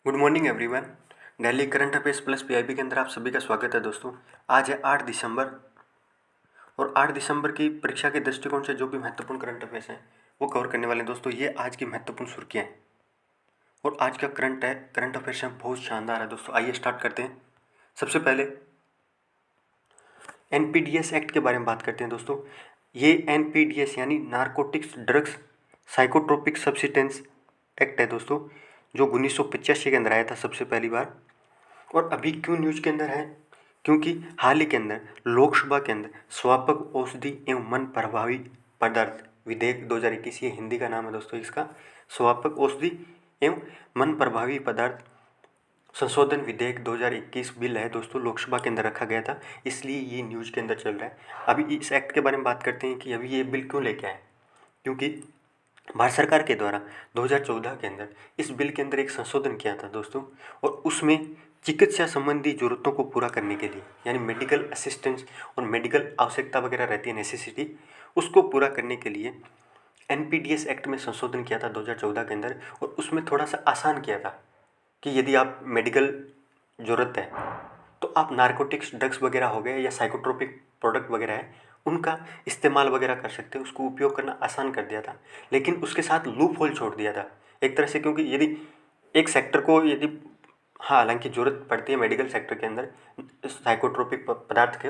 Good morning everyone. Delhi current affairs plus PIB के अंदर आप सभी का स्वागत है दोस्तों। आज है 8 दिसंबर और 8 दिसंबर की परीक्षा के दृष्टिकोण से जो भी महत्वपूर्ण करंट अफेयर्स हैं वो कवर करने वाले हैं दोस्तों। ये आज की महत्वपूर्ण सुर्खियाँ हैं और आज का करंट अफेयर्स है बहुत शानदार है दोस्तों। आइए स्टार्ट करते हैं। सबसे पहले एनपीडीएस एक्ट के बारे में बात करते हैं दोस्तों। ये एनपीडीएस यानी narcotics drugs psychotropic substance act है दोस्तों, जो 1985 के अंदर आया था सबसे पहली बार। और अभी क्यों न्यूज के अंदर है? क्योंकि हाल ही के अंदर लोकसभा के अंदर स्वापक औषधि एवं मन प्रभावी पदार्थ विधेयक 2021, ये हिंदी का नाम है दोस्तों इसका, स्वापक औषधि एवं मन प्रभावी पदार्थ संशोधन विधेयक 2021 बिल है दोस्तों, लोकसभा के अंदर रखा गया था, इसलिए ये न्यूज के अंदर चल रहा है। अभी इस एक्ट के बारे में बात करते हैं कि अभी ये बिल क्यों लेके आए। क्योंकि भारत सरकार के द्वारा 2014 के अंदर इस बिल के अंदर एक संशोधन किया था दोस्तों, और उसमें चिकित्सा संबंधी जरूरतों को पूरा करने के लिए यानी मेडिकल असिस्टेंस और मेडिकल आवश्यकता वगैरह रहती है नेसेसिटी, उसको पूरा करने के लिए एनपीडीएस एक्ट में संशोधन किया था 2014 के अंदर। और उसमें थोड़ा सा आसान किया था कि यदि आप मेडिकल ज़रूरत है तो आप नारकोटिक्स ड्रग्स वगैरह हो गए या साइकोट्रोपिक प्रोडक्ट वगैरह है उनका इस्तेमाल वगैरह कर सकते हो, उसको उपयोग करना आसान कर दिया था। लेकिन उसके साथ लूप होल छोड़ दिया था एक तरह से, क्योंकि यदि एक सेक्टर को यदि हाँ हालांकि ज़रूरत पड़ती है मेडिकल सेक्टर के अंदर साइकोट्रोपिक पदार्थ के,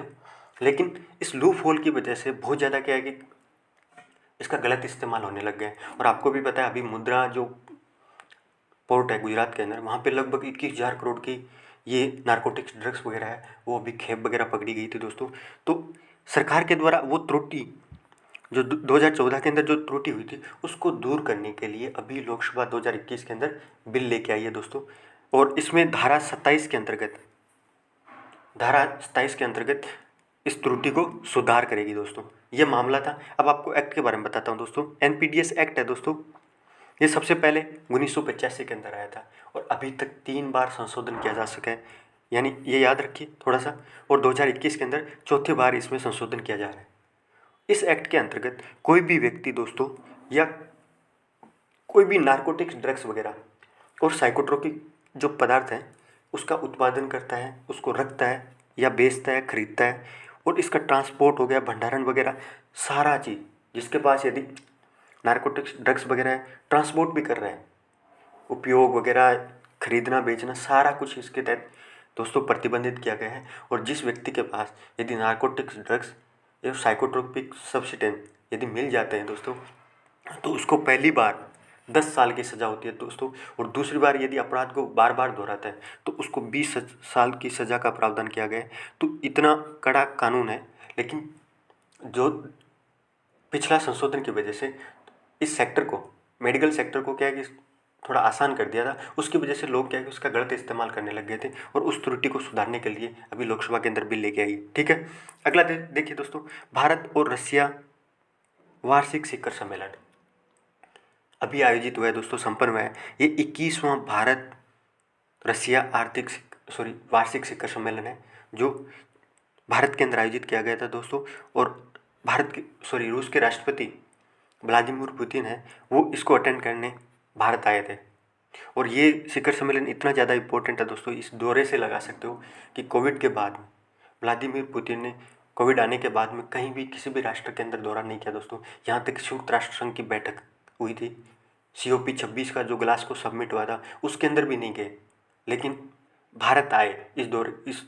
लेकिन इस लूप होल की वजह से बहुत ज़्यादा क्या है कि इसका गलत इस्तेमाल होने लग गया है। और आपको भी पता है अभी मुद्रा जो पोर्ट है गुजरात के अंदर, वहाँ पे लगभग 21,000 करोड़ की ये नारकोटिक्स ड्रग्स वगैरह है वो अभी खेप वगैरह पकड़ी गई थी दोस्तों। तो सरकार के द्वारा वो त्रुटि जो 2014 के अंदर जो त्रुटि हुई थी उसको दूर करने के लिए अभी लोकसभा 2021 के अंदर बिल लेके आई है दोस्तों। और इसमें धारा 27 के अंतर्गत इस त्रुटि को सुधार करेगी दोस्तों। ये मामला था। अब आपको एक्ट के बारे में बताता हूँ दोस्तों। एनपीडीएस एक्ट है दोस्तों, ये सबसे पहले 1985 के अंदर आया था और अभी तक 3 बार संशोधन किया जा सका है, यानी ये याद रखिए थोड़ा सा। और 2021 के अंदर चौथी बार इसमें संशोधन किया जा रहा है। इस एक्ट के अंतर्गत कोई भी व्यक्ति दोस्तों या कोई भी नारकोटिक्स ड्रग्स वगैरह और साइकोट्रोपिक जो पदार्थ हैं उसका उत्पादन करता है, उसको रखता है या बेचता है, खरीदता है, और इसका ट्रांसपोर्ट हो गया, भंडारण वगैरह, सारा चीज़ जिसके पास यदि नारकोटिक्स ड्रग्स वगैरह है ट्रांसपोर्ट भी कर रहे हैं, उपयोग वगैरह, खरीदना बेचना सारा कुछ इसके तहत दोस्तों प्रतिबंधित किया गया है। और जिस व्यक्ति के पास यदि नारकोटिक्स ड्रग्स या साइकोट्रोपिक सब्सटेंस यदि मिल जाते हैं दोस्तों तो उसको पहली बार 10 साल की सज़ा होती है दोस्तों, और दूसरी बार यदि अपराध को बार बार दोहराता है तो उसको 20 साल की सज़ा का प्रावधान किया गया है। तो इतना कड़ा कानून है। लेकिन जो पिछला संशोधन की वजह से इस सेक्टर को, मेडिकल सेक्टर को क्या है कि थोड़ा आसान कर दिया था, उसकी वजह से लोग क्या है कि उसका गलत इस्तेमाल करने लग गए थे, और उस त्रुटि को सुधारने के लिए अभी लोकसभा के अंदर बिल लेके आई। ठीक है, अगला देखिए दोस्तों, भारत और रसिया वार्षिक शिखर सम्मेलन अभी आयोजित हुआ है दोस्तों, संपन्न हुआ है। ये 21वां भारत रसिया वार्षिक शिखर सम्मेलन है जो भारत के अंदर आयोजित किया गया था दोस्तों। और रूस के राष्ट्रपति व्लादिमीर पुतिन है वो इसको अटेंड करने भारत आए थे। और ये शिखर सम्मेलन इतना ज़्यादा इम्पोर्टेंट है दोस्तों, इस दौरे से लगा सकते हो कि कोविड के बाद में व्लादिमीर पुतिन ने कोविड आने के बाद में कहीं भी किसी भी राष्ट्र के अंदर दौरा नहीं किया दोस्तों। यहाँ तक संयुक्त राष्ट्र संघ की बैठक हुई थी, COP26 का जो ग्लासगो सबमिट हुआ था उसके अंदर भी नहीं गए, लेकिन भारत आए इस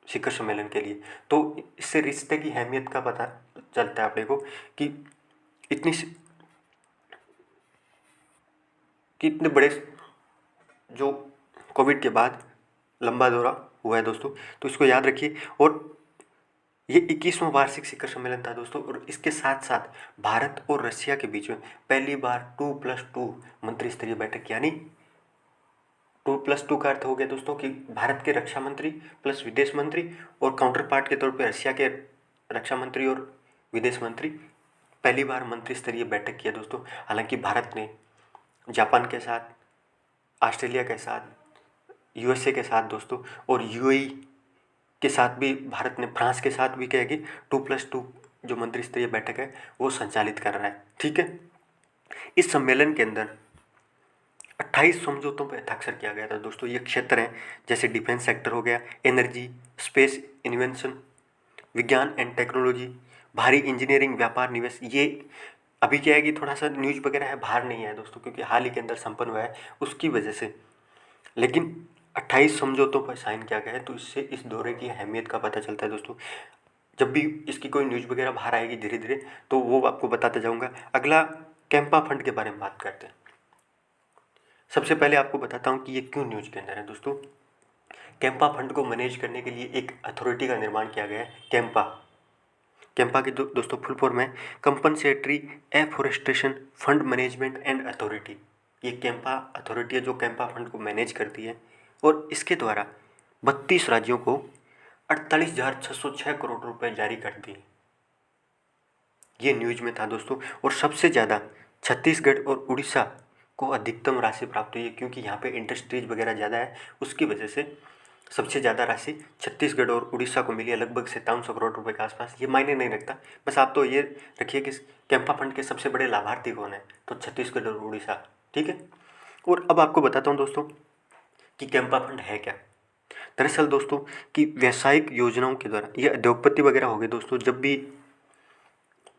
शिखर सम्मेलन के लिए। तो इससे रिश्ते की अहमियत का पता चलता है अपने को कि इतनी कि इतने बड़े जो कोविड के बाद लंबा दौरा हुआ है दोस्तों, तो इसको याद रखिए। और ये 21वां वार्षिक शिखर सम्मेलन था दोस्तों, और इसके साथ साथ भारत और रशिया के बीच में पहली बार 2+2 मंत्री स्तरीय बैठक, यानी 2+2 का अर्थ हो गया दोस्तों कि भारत के रक्षा मंत्री प्लस विदेश मंत्री और काउंटर पार्ट के तौर पर रशिया के रक्षा मंत्री और विदेश मंत्री पहली बार मंत्री स्तरीय बैठक किया दोस्तों। हालांकि भारत ने जापान के साथ, ऑस्ट्रेलिया के साथ, USA के साथ दोस्तों, और UAE के साथ भी भारत ने, फ्रांस के साथ भी क्या है कि 2+2 जो मंत्री स्तरीय बैठक है वो संचालित कर रहा है। ठीक है, इस सम्मेलन के अंदर 28 समझौतों पर हस्ताक्षर किया गया था दोस्तों। ये क्षेत्र हैं जैसे डिफेंस सेक्टर हो गया, एनर्जी, स्पेस, इन्वेंशन, विज्ञान एंड टेक्नोलॉजी, भारी इंजीनियरिंग, व्यापार, निवेश। ये अभी क्या है कि थोड़ा सा न्यूज वगैरह है बाहर नहीं है दोस्तों, क्योंकि हाल ही के अंदर संपन्न हुआ है उसकी वजह से। लेकिन 28 समझौतों पर साइन किया गया है, तो इससे इस दौरे की अहमियत का पता चलता है दोस्तों। जब भी इसकी कोई न्यूज़ वगैरह बाहर आएगी धीरे धीरे, तो वो आपको बताता जाऊँगा। अगला कैंपा फंड के बारे में बात करते हैं। सबसे पहले आपको बताता हूँ कि ये क्यों न्यूज़ के अंदर है दोस्तों। कैंपा फंड को मैनेज करने के लिए एक अथॉरिटी का निर्माण किया गया है, कैंपा। कैंपा की दोस्तों फुल फॉर्म है compensatory afforestation fund management and authority. ये कैंपा अथॉरिटी है जो कैंपा फंड को मैनेज करती है, और इसके द्वारा 32 राज्यों को 48,606 करोड़ रुपए जारी करती है। ये न्यूज में था दोस्तों। और सबसे ज़्यादा छत्तीसगढ़ और उड़ीसा को अधिकतम राशि प्राप्त हुई है, क्योंकि यहाँ पे इंडस्ट्रीज वगैरह ज़्यादा है, उसकी वजह से सबसे ज़्यादा राशि छत्तीसगढ़ और उड़ीसा को मिली है, लगभग 5700 करोड़ रुपए के आसपास। ये मायने नहीं रखता, बस आप तो ये रखिए कि कैंपा फंड के सबसे बड़े लाभार्थी कौन है, तो छत्तीसगढ़ और उड़ीसा। ठीक है। और अब आपको बताता हूँ दोस्तों कि कैंपा फंड है क्या। दरअसल दोस्तों कि व्यावसायिक योजनाओं के द्वारा, ये उद्योगपति वगैरह हो गए दोस्तों, जब भी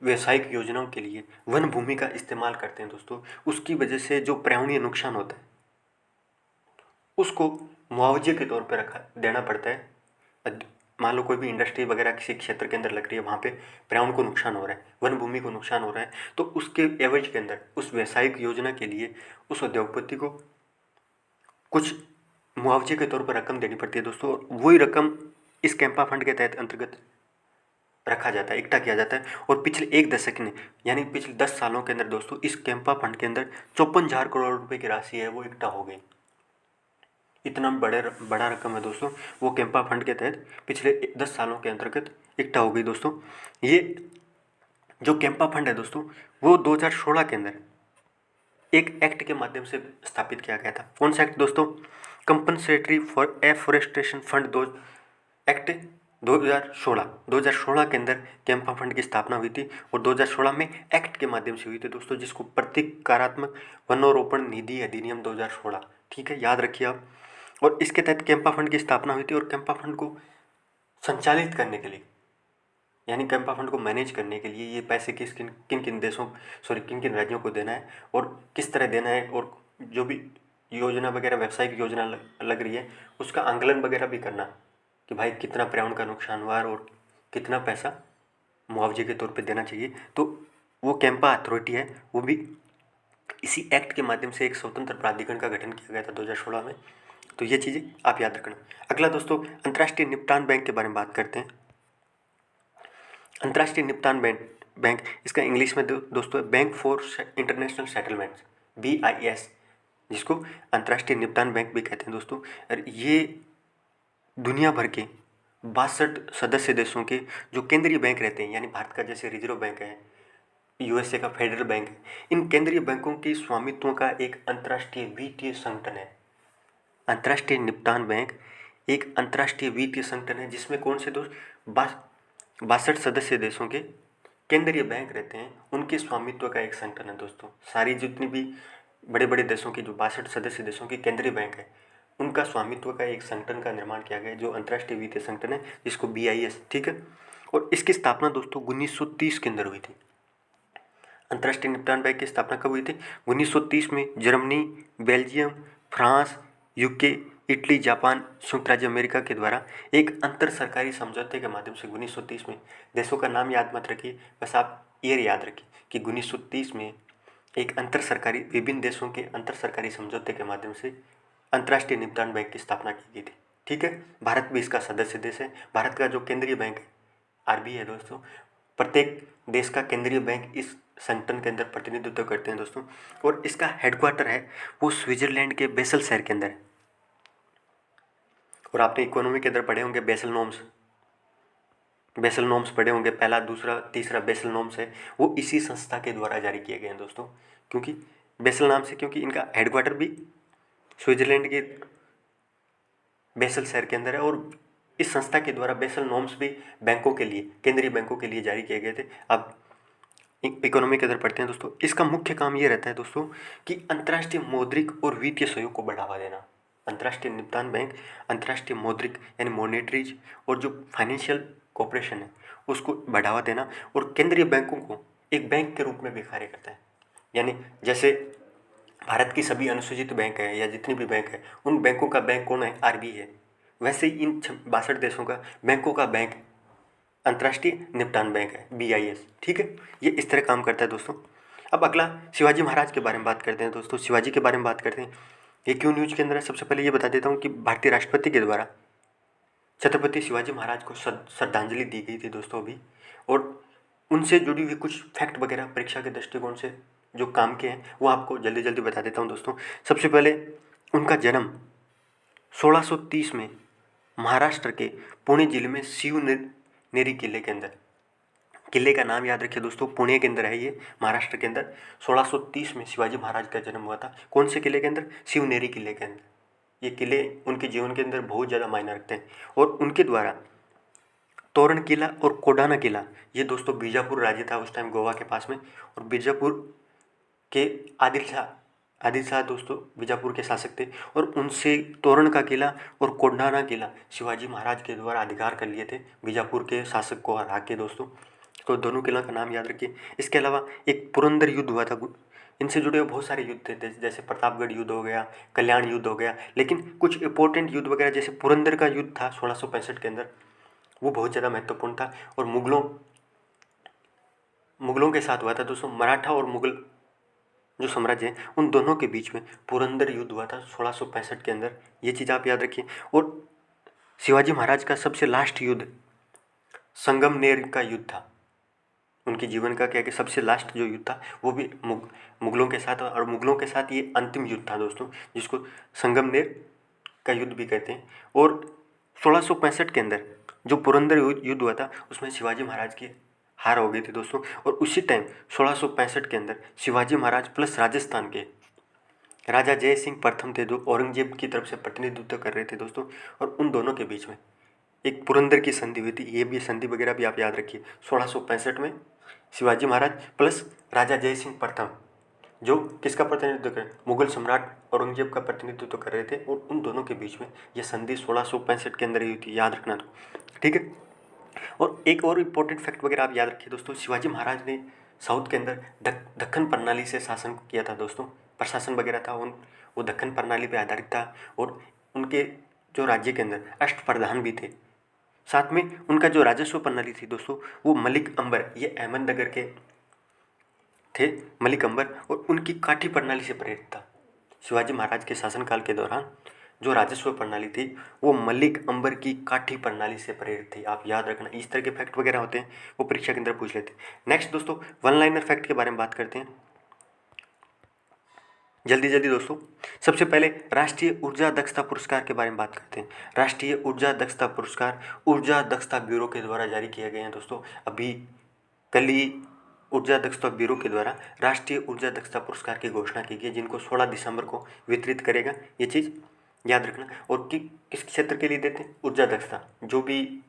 व्यावसायिक योजनाओं के लिए वन भूमि का इस्तेमाल करते हैं दोस्तों, उसकी वजह से जो पर्यावरणीय नुकसान होता है उसको मुआवजे के तौर पर रखा देना पड़ता है। मान लो कोई भी इंडस्ट्री वगैरह किसी क्षेत्र के अंदर लग रही है, वहाँ पे पर्यावरण को नुकसान हो रहा है, वन भूमि को नुकसान हो रहा है, तो उसके एवज के अंदर उस व्यावसायिक योजना के लिए उस उद्योगपति को कुछ मुआवजे के तौर पर रकम देनी पड़ती है दोस्तों। वही रकम इस कैंपा फंड के तहत अंतर्गत रखा जाता है, इकट्ठा किया जाता है। और पिछले एक दशक में, यानी पिछले 10 सालों के अंदर दोस्तों, इस कैंपा फंड के अंदर 54,000 करोड़ रुपए की राशि है वो इकट्ठा हो गई। इतना बड़ा रकम है दोस्तों, वो कैंपा फंड के तहत पिछले 10 सालों के अंतर्गत इकट्ठा हो गई दोस्तों। ये जो कैंपा फंड है दोस्तों, वो 2016 के अंदर एक एक्ट के माध्यम से स्थापित किया गया था। कौन सा एक्ट दोस्तों? कंपनसेटरी फॉर एफॉरेस्टेशन फंड दो एक्ट 2016 के अंदर कैंपा फंड की स्थापना हुई थी, और 2016 में एक्ट के माध्यम से हुई थी दोस्तों, जिसको प्रतिकारात्मक वनोरोपण निधि अधिनियम 2016, ठीक है, याद रखिए आप। और इसके तहत कैंपा फंड की स्थापना हुई थी, और कैंपा फंड को संचालित करने के लिए, यानी कैंपा फंड को मैनेज करने के लिए, ये पैसे किन किन देशों, सॉरी, किन किन राज्यों को देना है और किस तरह देना है, और जो भी योजना वगैरह व्यावसायिक योजना लग रही है उसका आंकलन वगैरह भी करना, कि भाई कितना पर्यावरण का नुकसान हुआ है और कितना पैसा मुआवजे के तौर पे देना चाहिए। तो वो कैंपा अथॉरिटी है, वो भी इसी एक्ट के माध्यम से एक स्वतंत्र प्राधिकरण का गठन किया गया था 2016 में। तो ये चीज़ें आप याद रखना। अगला दोस्तों अंतर्राष्ट्रीय निपटान बैंक के बारे में बात करते हैं। अंतर्राष्ट्रीय निपटान बैंक इसका इंग्लिश में दोस्तों bank for international settlements, BIS, जिसको अंतर्राष्ट्रीय निपटान बैंक भी कहते हैं दोस्तों। और ये दुनिया भर के 62 सदस्य देशों के जो केंद्रीय बैंक रहते हैं, यानी भारत का जैसे रिजर्व बैंक है, USA का फेडरल बैंक है, इन केंद्रीय बैंकों के स्वामित्व का एक अंतर्राष्ट्रीय वित्तीय संगठन है। अंतर्राष्ट्रीय निपटान बैंक एक अंतर्राष्ट्रीय वित्तीय संगठन है, जिसमें कौन से दोस्त 62 सदस्य देशों के केंद्रीय बैंक रहते हैं, उनके स्वामित्व का एक संगठन है दोस्तों। सारी जितनी भी बड़े बड़े देशों की जो 62 सदस्य देशों की केंद्रीय बैंक है, उनका स्वामित्व का एक संगठन का निर्माण किया गया है, जो अंतर्राष्ट्रीय वित्तीय संगठन है, जिसको BIS, ठीक है। और इसकी स्थापना दोस्तों 1930 के अंदर हुई थी। अंतर्राष्ट्रीय निपटान बैंक की स्थापना कब हुई थी? 1930 में Germany, Belgium, France, UK, Italy, Japan, संयुक्त राज्य अमेरिका के द्वारा एक अंतर सरकारी समझौते के माध्यम से 1930 में, देशों का नाम याद मत रखिए, बस आप ये याद रखिए कि 1930 में एक अंतर सरकारी, विभिन्न देशों के अंतर सरकारी समझौते के माध्यम से अंतर्राष्ट्रीय निपटान बैंक की स्थापना की गई थी, ठीक है। भारत भी इसका सदस्य देश है। भारत का जो केंद्रीय बैंक है RBI है दोस्तों। प्रत्येक देश का केंद्रीय बैंक इस संगठन के अंदर प्रतिनिधित्व करते हैं दोस्तों। और इसका हेडक्वार्टर है वो स्विट्जरलैंड के बेसल शहर के अंदर है। और आपने इकोनॉमी के अंदर पढ़े होंगे बेसल नॉर्म्स पढ़े होंगे, पहला, दूसरा, तीसरा बेसल नॉर्म्स है, वो इसी संस्था के द्वारा जारी किए गए हैं दोस्तों। क्योंकि बेसल नाम से, क्योंकि इनका हेडक्वार्टर भी स्विट्जरलैंड के बेसल शहर के अंदर है, और इस संस्था के द्वारा बेसल नॉर्म्स भी बैंकों के लिए, केंद्रीय बैंकों के लिए जारी किए गए थे। अब इकोनॉमी के अंदर पढ़ते हैं दोस्तों। इसका मुख्य काम ये रहता है दोस्तों कि अंतर्राष्ट्रीय मौद्रिक और वित्तीय सहयोग को बढ़ावा देना। अंतर्राष्ट्रीय निपटान बैंक अंतर्राष्ट्रीय मौद्रिक यानी मॉनेटरीज और जो फाइनेंशियल कॉपरेशन है उसको बढ़ावा देना, और केंद्रीय बैंकों को एक बैंक के रूप में भी कार्य करता है। यानी जैसे भारत की सभी अनुसूचित बैंक है या जितनी भी बैंक है, उन बैंकों का बैंक कौन है? आरबीआई है। वैसे ही इन 62 देशों का बैंकों का बैंक अंतर्राष्ट्रीय निपटान बैंक है, बीआईएस। ठीक है, ये इस तरह काम करता है दोस्तों। अब अगला शिवाजी महाराज के बारे में बात करते हैं दोस्तों। शिवाजी के बारे में बात करते हैं, ये क्यों न्यूज के अंदर है। सबसे पहले ये बता देता हूँ कि भारतीय राष्ट्रपति के द्वारा छत्रपति शिवाजी महाराज को श्रद्धांजलि दी गई थी दोस्तों अभी, और उनसे जुड़ी हुई कुछ फैक्ट वगैरह परीक्षा के दृष्टिकोण से जो काम के हैं वो आपको जल्दी जल्दी बता देता हूँ दोस्तों। सबसे पहले उनका जन्म 1630 में महाराष्ट्र के पुणे जिले में शिवनेरी किले के अंदर, किले का नाम याद रखिए दोस्तों, पुणे के अंदर है ये, महाराष्ट्र के अंदर 1630 में शिवाजी महाराज का जन्म हुआ था। कौन से किले के अंदर? शिवनेरी किले के अंदर। ये किले उनके जीवन के अंदर बहुत ज़्यादा मायने रखते हैं, और उनके द्वारा तोरण किला और कोडाना किला, ये दोस्तों बीजापुर राज्य था उस टाइम गोवा के पास में, और बीजापुर के आदिल शाह दोस्तों बीजापुर के शासक थे, और उनसे तोरण का किला और कोडाना किला शिवाजी महाराज के द्वारा अधिकार कर लिए थे बीजापुर के शासक को हरा के दोस्तों। तो दोनों किला का नाम याद रखिए। इसके अलावा एक पुरंदर युद्ध हुआ था, इनसे जुड़े हुए बहुत सारे युद्ध थे, जैसे प्रतापगढ़ युद्ध हो गया, कल्याण युद्ध हो गया, लेकिन कुछ इंपॉर्टेंट युद्ध वगैरह जैसे पुरंदर का युद्ध था 1665 के अंदर, वो बहुत ज़्यादा महत्वपूर्ण था, और मुगलों के साथ हुआ था दोस्तों। मराठा और मुगल जो साम्राज्य है उन दोनों के बीच में पुरंदर युद्ध हुआ था 1665 के अंदर, ये चीज़ आप याद रखिए। और शिवाजी महाराज का सबसे लास्ट युद्ध संगमनेर का युद्ध था। उनके जीवन का क्या कि सबसे लास्ट जो युद्ध था वो भी मुगलों के साथ, और मुगलों के साथ ये अंतिम युद्ध था दोस्तों, जिसको संगमनेर का युद्ध भी कहते हैं। और 1665 के अंदर जो पुरंदर युद्ध हुआ था उसमें शिवाजी महाराज की हार हो गई थी दोस्तों, और उसी टाइम 1665 के अंदर शिवाजी महाराज प्लस राजस्थान के राजा जय सिंह प्रथम थे जो औरंगजेब की तरफ से प्रतिनिधित्व कर रहे थे दोस्तों, और उन दोनों के बीच में एक पुरंदर की संधि हुई थी। ये भी संधि वगैरह भी आप याद रखिए। 1665 में शिवाजी महाराज प्लस राजा जय सिंह प्रथम जो किसका प्रतिनिधित्व कर, मुगल सम्राट औरंगजेब का प्रतिनिधित्व कर रहे थे, और उन दोनों के बीच में ये संधि 1665 के अंदर ही हुई थी, याद रखना तो। ठीक है, और एक और इम्पोर्टेंट फैक्ट वगैरह आप याद रखिए दोस्तों। शिवाजी महाराज ने साउथ के अंदर दक्कन प्रणाली से शासन किया था दोस्तों। प्रशासन वगैरह था वो दक्कन प्रणाली पर आधारित था, और उनके जो राज्य के अंदर अष्टप्रधान भी थे। साथ में उनका जो राजस्व प्रणाली थी दोस्तों वो मलिक अंबर, ये अहमदनगर के थे मलिक अंबर, और उनकी काठी प्रणाली से प्रेरित था। शिवाजी महाराज के शासनकाल के दौरान जो राजस्व प्रणाली थी वो मलिक अंबर की काठी प्रणाली से प्रेरित थी, आप याद रखना। इस तरह के फैक्ट वगैरह होते हैं वो परीक्षा के अंदर पूछ लेते हैं। नेक्स्ट दोस्तों वन लाइनर फैक्ट के बारे में बात करते हैं जल्दी जल्दी दोस्तों। सबसे पहले राष्ट्रीय ऊर्जा दक्षता पुरस्कार के बारे में बात करते हैं। राष्ट्रीय ऊर्जा दक्षता पुरस्कार ऊर्जा दक्षता ब्यूरो के द्वारा जारी किए गए हैं दोस्तों। अभी कल ही ऊर्जा दक्षता ब्यूरो के द्वारा राष्ट्रीय ऊर्जा दक्षता पुरस्कार की घोषणा की गई, जिनको 16 दिसंबर को वितरित करेगा, ये चीज़ याद रखना। और किस क्षेत्र के लिए देते हैं? ऊर्जा दक्षता, जो भी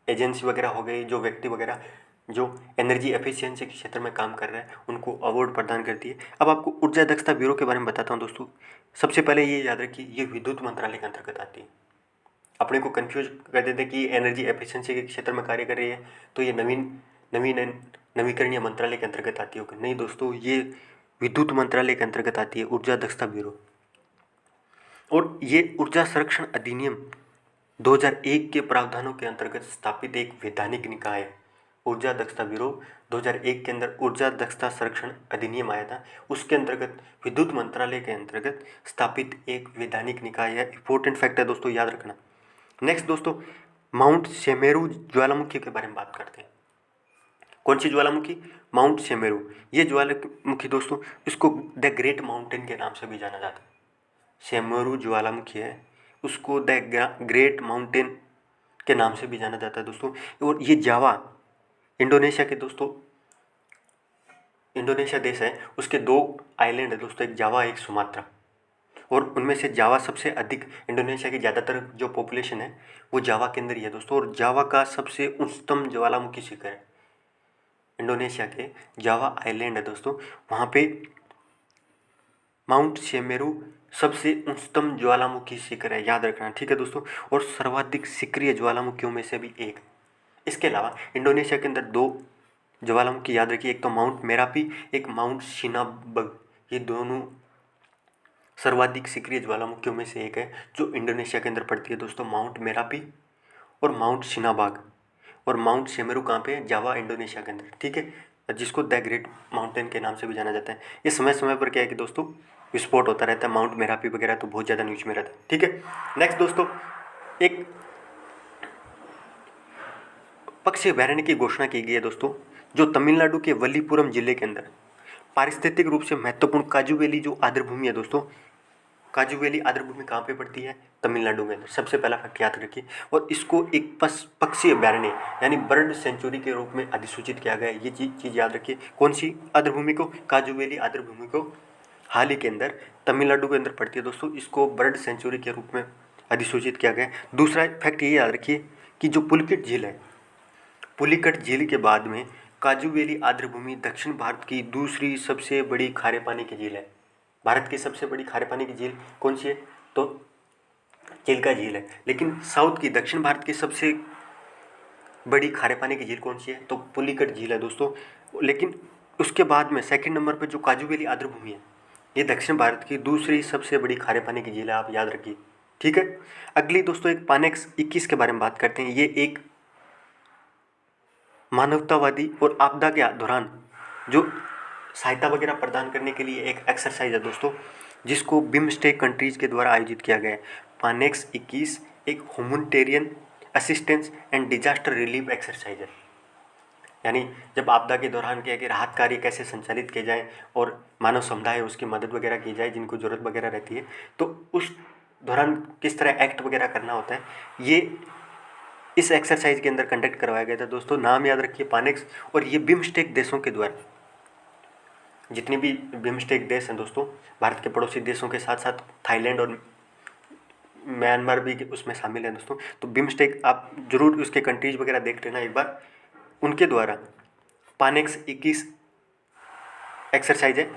एजेंसी वगैरह हो गई, जो व्यक्ति वगैरह जो एनर्जी एफिशिएंसी के क्षेत्र में काम कर रहे हैं उनको अवार्ड प्रदान करती है। अब आपको ऊर्जा दक्षता ब्यूरो के बारे में बताता हूँ दोस्तों। सबसे पहले ये याद रखिए ये विद्युत मंत्रालय के अंतर्गत आती है। अपने को कंफ्यूज कर देते हैं कि एनर्जी एफिशिएंसी के क्षेत्र में कार्य कर रही है तो ये नवीकरणीय मंत्रालय के अंतर्गत आती होगी। नहीं दोस्तों, ये विद्युत मंत्रालय के अंतर्गत आती है ऊर्जा दक्षता ब्यूरो। और ये ऊर्जा संरक्षण अधिनियम 2001 के प्रावधानों के अंतर्गत स्थापित एक वैधानिक निकाय है। ऊर्जा दक्षता ब्यूरो 2001 के अंदर ऊर्जा दक्षता संरक्षण अधिनियम आया था, उसके अंतर्गत विद्युत मंत्रालय के अंतर्गत स्थापित एक वैधानिक निकाय है। इंपॉर्टेंट फैक्ट है दोस्तों, याद रखना। नेक्स्ट दोस्तों माउंट सेमेरू ज्वालामुखी के बारे में बात करते हैं। कौन सी ज्वालामुखी? Mount Semeru. ये ज्वालामुखी दोस्तों इसको द ग्रेट माउंटेन के नाम से भी जाना जाता है। सेमेरू ज्वालामुखी है उसको द ग्रेट माउंटेन के नाम से भी जाना जाता है दोस्तों। और ये जावा इंडोनेशिया के दोस्तों, इंडोनेशिया देश है उसके 2 आइलैंड है दोस्तों, एक जावा एक सुमात्रा, और उनमें से जावा सबसे अधिक, इंडोनेशिया की ज़्यादातर जो पॉपुलेशन है वो जावा के अंदर ही है दोस्तों। और जावा का सबसे उच्चतम ज्वालामुखी शिखर है इंडोनेशिया के जावा आइलैंड है दोस्तों, वहाँ पे माउंट सेमेरू सबसे उच्चतम ज्वालामुखी शिखर है, याद रखना, ठीक है दोस्तों। और सर्वाधिक सक्रिय ज्वालामुखियों में से भी एक। इसके अलावा इंडोनेशिया के अंदर 2 ज्वालामुखी याद रखिए, एक तो माउंट मेरापी, एक माउंट सिनाबग। ये दोनों सर्वाधिक सक्रिय ज्वालामुखियों में से एक है जो इंडोनेशिया के अंदर पड़ती है दोस्तों, माउंट मेरापी और माउंट सिनाबाग। और माउंट सेमेरू कहाँ पे है? जावा इंडोनेशिया के अंदर, ठीक है, जिसको द ग्रेट माउंटेन के नाम से भी जाना जाता है। ये समय समय पर क्या है कि दोस्तों विस्फोट होता रहता है, माउंट मेरापी वगैरह तो बहुत ज़्यादा न्यूज में रहता है, ठीक है। नेक्स्ट दोस्तों, एक पक्षी अभयारण्य की घोषणा की गई है दोस्तों, जो तमिलनाडु के वल्लीपुरम जिले के अंदर पारिस्थितिक रूप से महत्वपूर्ण काजू वैली जो आर्द्रभूमि है दोस्तों, काजू वैली आर्द्रभूमि कहाँ पे पड़ती है? तमिलनाडु के अंदर। सबसे पहला फैक्ट याद रखिए। और इसको एक पक्षी अभयारण्य यानी बर्ड सेंचुरी के रूप में अधिसूचित किया गया है। ये चीज़ याद रखिए। कौन सी आर्द्रभूमि को? काजू वैली आर्द्रभूमि को हाल ही के अंदर तमिलनाडु के अंदर पड़ती है दोस्तों, इसको बर्ड सेंचुरी के रूप में अधिसूचित किया गया है। दूसरा फैक्ट ये याद रखिए कि जो पुलिकट झील है, पुलिकट झील के बाद में काजू वैली आर्द्रभूमि दक्षिण भारत की दूसरी सबसे बड़ी खारे पानी की झील है। भारत की सबसे बड़ी खारे पानी की झील कौन सी है? तो चिल्का झील है। लेकिन साउथ की, दक्षिण भारत की सबसे बड़ी खारे पानी की झील कौन सी है? तो पुलिकट झील है दोस्तों। लेकिन उसके बाद में सेकंड नंबर पे जो काजू वैली आर्द्रभूमि है, ये दक्षिण भारत की दूसरी सबसे बड़ी खारे पानी की झील है, आप याद रखिए, ठीक है। अगली दोस्तों एक पानेक्स 21 के बारे में बात करते हैं। ये एक मानवतावादी और आपदा के दौरान जो सहायता वगैरह प्रदान करने के लिए एक एक्सरसाइज है दोस्तों, जिसको बिमस्टेक कंट्रीज के द्वारा आयोजित किया गया है। पानेक्स 21 एक humanitarian assistance and disaster relief exercise है। यानी जब आपदा के दौरान क्या है कि राहत कार्य कैसे संचालित किए जाएँ और मानव समुदाय उसकी मदद वगैरह की जाए जिनको ज़रूरत वगैरह रहती है, तो उस दौरान किस तरह एक्ट वगैरह करना होता है, ये इस एक्सरसाइज के अंदर कंडक्ट करवाया गया था दोस्तों। नाम याद रखिए, पानेक्स। और ये बिमस्टेक देशों के द्वारा, जितने भी बिमस्टेक देश हैं दोस्तों, भारत के पड़ोसी देशों के साथ साथ थाईलैंड और म्यांमार भी उसमें शामिल है दोस्तों। तो बिमस्टेक आप जरूर उसके कंट्रीज वगैरह देख लेना एक बार। उनके द्वारा पानेक्स 21 एक्सरसाइज है,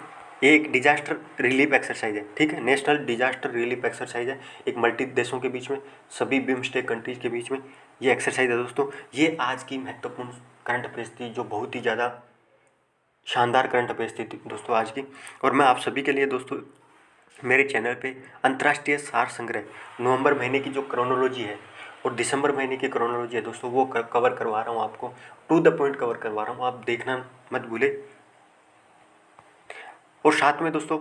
ये एक डिजास्टर रिलीफ एक्सरसाइज है, ठीक है, नेशनल डिजास्टर रिलीफ एक्सरसाइज है। एक मल्टी देशों के बीच में, सभी बिमस्टेक कंट्रीज के बीच में ये एक्सरसाइज है दोस्तों। ये आज की महत्वपूर्ण करंट अफेयर्स थी, जो बहुत ही ज़्यादा शानदार करंट अफेयर्स थी दोस्तों आज की। और मैं आप सभी के लिए दोस्तों मेरे चैनल पे अंतर्राष्ट्रीय सार संग्रह नवंबर महीने की जो क्रोनोलॉजी है और दिसंबर महीने की क्रोनोलॉजी है दोस्तों, वो कवर करवा रहा हूँ आपको, टू द पॉइंट कवर करवा रहा हूँ, आप देखना मत भूले। और साथ में दोस्तों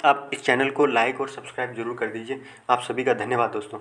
आप इस चैनल को लाइक और सब्सक्राइब जरूर कर दीजिए। आप सभी का धन्यवाद दोस्तों।